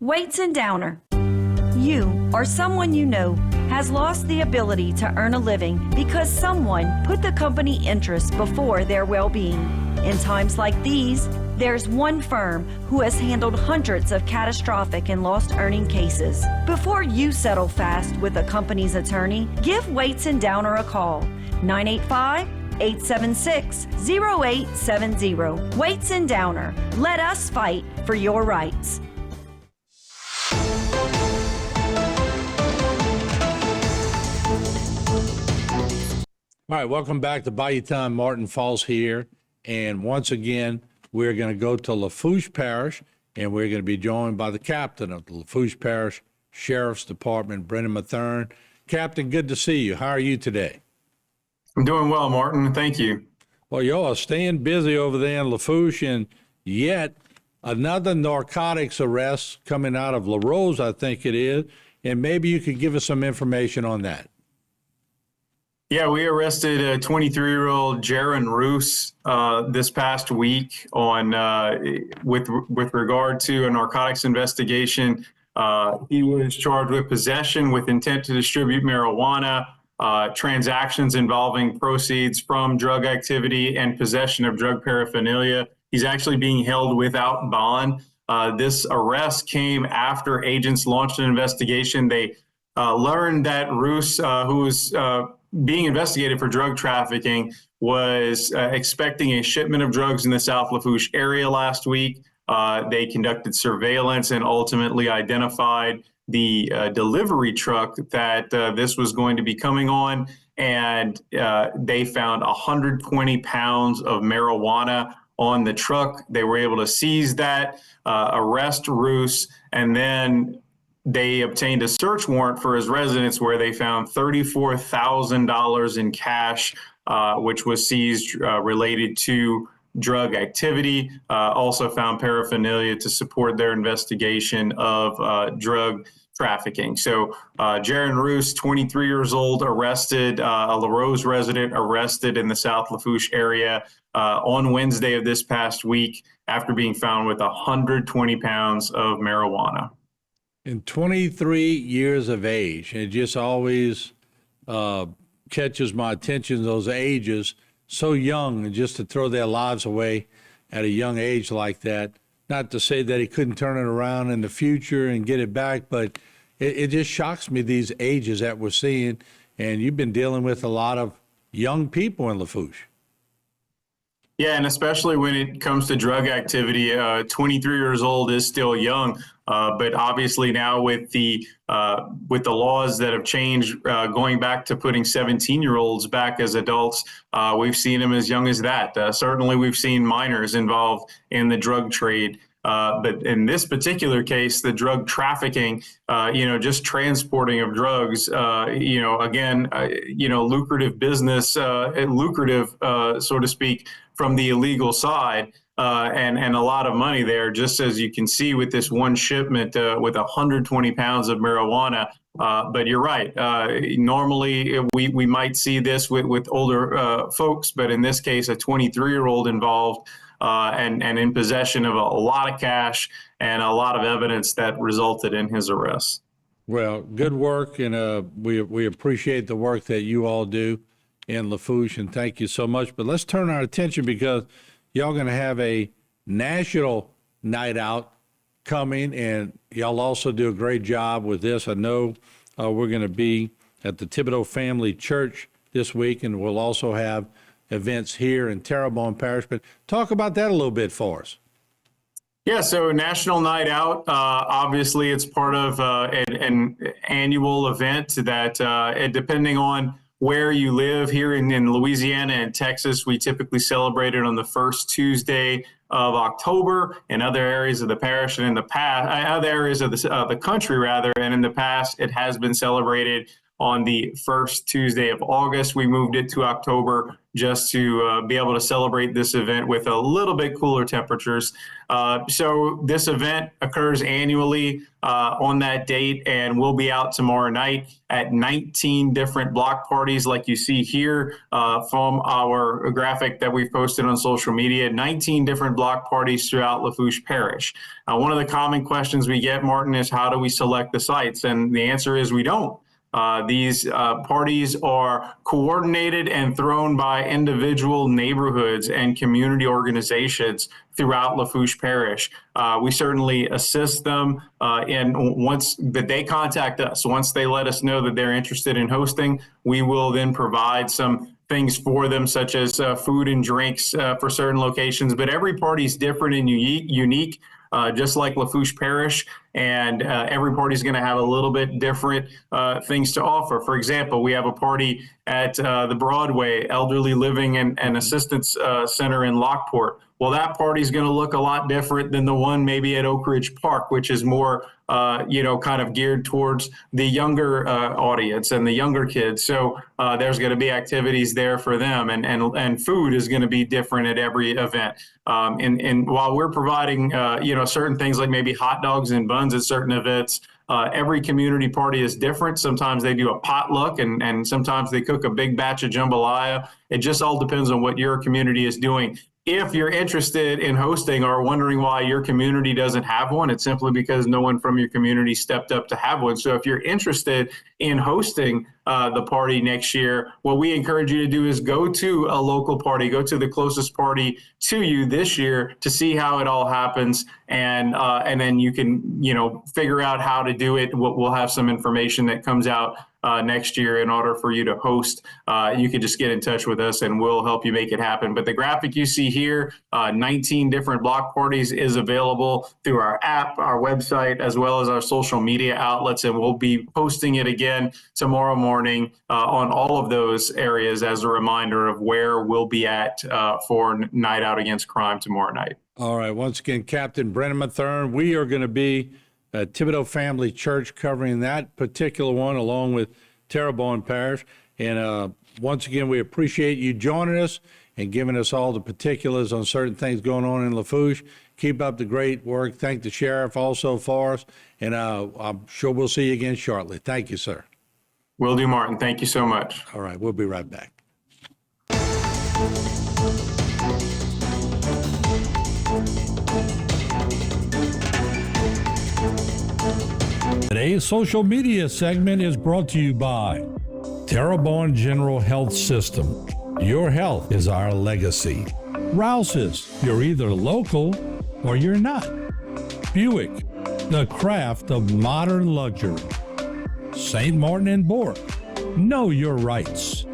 Weights and Downer. You or someone you know has lost the ability to earn a living because someone put the company interests before their well-being. In times like these, there's one firm who has handled hundreds of catastrophic and lost earning cases. Before you settle fast with a company's attorney, give Weights and Downer a call. 985-876-0870. Weights and Downer. Let us fight for your rights. All right, welcome back to Bayou Time. Martin Falls here. And once again, we're going to go to Lafourche Parish, and we're going to be joined by the captain of the Lafourche Parish Sheriff's Department, Brendan Mathern. Captain, good to see you. How are you today? I'm doing well, Martin. Thank you. Well, y'all are staying busy over there in Lafourche, and yet another narcotics arrest coming out of Larose, I think it is, and maybe you could give us some information on that. Yeah, we arrested a 23-year-old Jaron Roos this past week on with regard to a narcotics investigation. He was charged with possession with intent to distribute marijuana, transactions involving proceeds from drug activity, and possession of drug paraphernalia. He's actually being held without bond. This arrest came after agents launched an investigation. They learned that Roos, who was being investigated for drug trafficking, was expecting a shipment of drugs in the South Lafourche area last week. They conducted surveillance and ultimately identified the delivery truck that this was going to be coming on, and they found 120 pounds of marijuana on the truck. They were able to seize that, arrest Roos, and then they obtained a search warrant for his residence where they found $34,000 in cash, which was seized related to drug activity. Also found paraphernalia to support their investigation of drug trafficking. So Jaron Roos, 23 years old, arrested, a Larose resident arrested in the South Lafourche area on Wednesday of this past week after being found with 120 pounds of marijuana. In 23 years of age, it just always catches my attention, those ages, so young, and just to throw their lives away at a young age like that. Not to say that he couldn't turn it around in the future and get it back, but it just shocks me, these ages that we're seeing. And you've been dealing with a lot of young people in Lafourche. Yeah, and especially when it comes to drug activity, 23 years old is still young. But obviously now with the laws that have changed, going back to putting 17-year-olds back as adults, we've seen them as young as that. Certainly we've seen minors involved in the drug trade. But in this particular case, the drug trafficking, just transporting of drugs, lucrative business, lucrative, so to speak, from the illegal side, and a lot of money there, just as you can see with this one shipment with 120 pounds of marijuana. But you're right. Normally, we might see this with older folks, but in this case, a 23-year-old involved and in possession of a lot of cash and a lot of evidence that resulted in his arrest. Well, good work, and we appreciate the work that you all do in Lafourche, and thank you so much. But let's turn our attention, because y'all going to have a national night out coming, and y'all also do a great job with this. I know we're going to be at the Thibodeau Family Church this week, and we'll also have events here in Terrebonne Parish. But talk about that a little bit for us. Yeah, so National Night Out, obviously it's part of an annual event that, depending on where you live here in Louisiana and Texas, we typically celebrate it on the first Tuesday of October. In other areas of the parish and in the past, other areas of the country rather, and in the past, it has been celebrated on the first Tuesday of August. We moved it to October just to be able to celebrate this event with a little bit cooler temperatures. So this event occurs annually on that date, and we'll be out tomorrow night at 19 different block parties like you see here from our graphic that we've posted on social media, 19 different block parties throughout Lafourche Parish. One of the common questions we get, Martin, is how do we select the sites? And the answer is we don't. These parties are coordinated and thrown by individual neighborhoods and community organizations throughout Lafourche Parish. We certainly assist them once that they contact us, once they let us know that they're interested in hosting, we will then provide some things for them, such as food and drinks for certain locations. But every party is different and unique. Just like Lafourche Parish, and every party is going to have a little bit different things to offer. For example, we have a party at the Broadway Elderly Living and Assistance Center in Lockport. Well, that party is going to look a lot different than the one maybe at Oak Ridge Park, which is more, kind of geared towards the younger audience and the younger kids. So there's going to be activities there for them, and food is going to be different at every event. And while we're providing, certain things like maybe hot dogs and buns at certain events, every community party is different. Sometimes they do a potluck, and sometimes they cook a big batch of jambalaya. It just all depends on what your community is doing. If you're interested in hosting or wondering why your community doesn't have one, it's simply because no one from your community stepped up to have one. So if you're interested in hosting the party next year, what we encourage you to do is go to a local party, go to the closest party to you this year to see how it all happens. And then you can, figure out how to do it. We'll have some information that comes out next year in order for you to host. You can just get in touch with us and we'll help you make it happen. But the graphic you see here, 19 different block parties, is available through our app, our website, as well as our social media outlets. And we'll be posting it again tomorrow morning on all of those areas as a reminder of where we'll be at for Night Out Against Crime tomorrow night. All right. Once again, Captain Brennan Mathern, we are going to be Thibodeau Family Church covering that particular one along with Terrebonne Parish. And once again, we appreciate you joining us and giving us all the particulars on certain things going on in Lafourche. Keep up the great work. Thank the sheriff also for us. And I'm sure we'll see you again shortly. Thank you, sir. Will do, Martin. Thank you so much. All right. We'll be right back. Today's social media segment is brought to you by Terrebonne General Health System. Your health is our legacy. Rouse's, you're either local or you're not. Buick, the craft of modern luxury. St. Martin and Bourke, know your rights.